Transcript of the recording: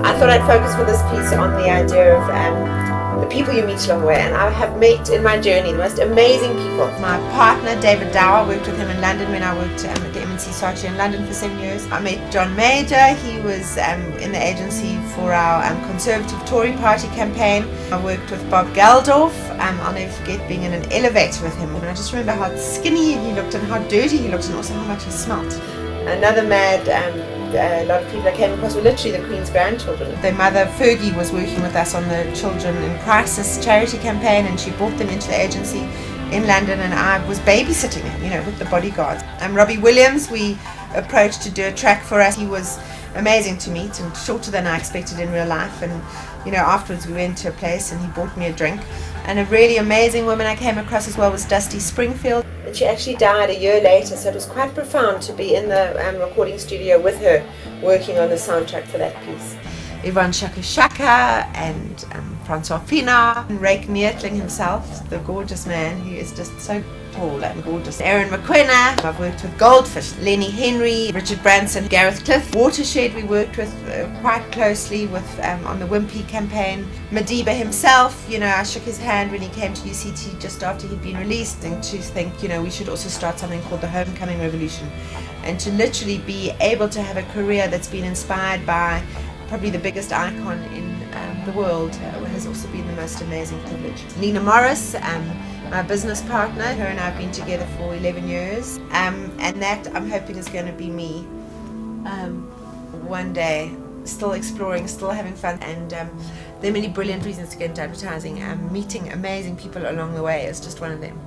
I thought I'd focus for this piece on the idea of the people you meet along the way, and I have met in my journey the most amazing people. My partner David Dower, worked with him in London when I worked at the M&C Saatchi in London for 7 years. I met John Major. He was in the agency for our Conservative Tory Party campaign. I worked with Bob Geldof. I'll never forget being in an elevator with him, and I just remember how skinny he looked and how dirty he looked, and also how much he smelt. Another mad a lot of people I came across were literally the Queen's grandchildren. Their mother Fergie was working with us on the Children in Crisis charity campaign, and she brought them into the agency in London, and I was babysitting them, with the bodyguards. Robbie Williams we approached to do a track for us. He was amazing to meet and shorter than I expected in real life, and afterwards we went to a place and he bought me a drink. And a really amazing woman I came across as well was Dusty Springfield. And she actually died a year later, so it was quite profound to be in the recording studio with her, working on the soundtrack for that piece. Yvonne Shaka Shaka and Francois Pienaar, and Ryk Neethling himself, the gorgeous man who is just so tall and gorgeous. Aaron McQuina. I've worked with Goldfish, Lenny Henry, Richard Branson, Gareth Cliff. Watershed we worked with quite closely with on the Wimpy campaign. Madiba himself, I shook his hand when he came to UCT just after he'd been released, and to think, we should also start something called the Homecoming Revolution, and to literally be able to have a career that's been inspired by probably the biggest icon in the world has also been the most amazing privilege. Lena Morris, my business partner, her and I have been together for 11 years, and that I'm hoping is going to be me one day, still exploring, still having fun, and there are many brilliant reasons to get into advertising, and meeting amazing people along the way is just one of them.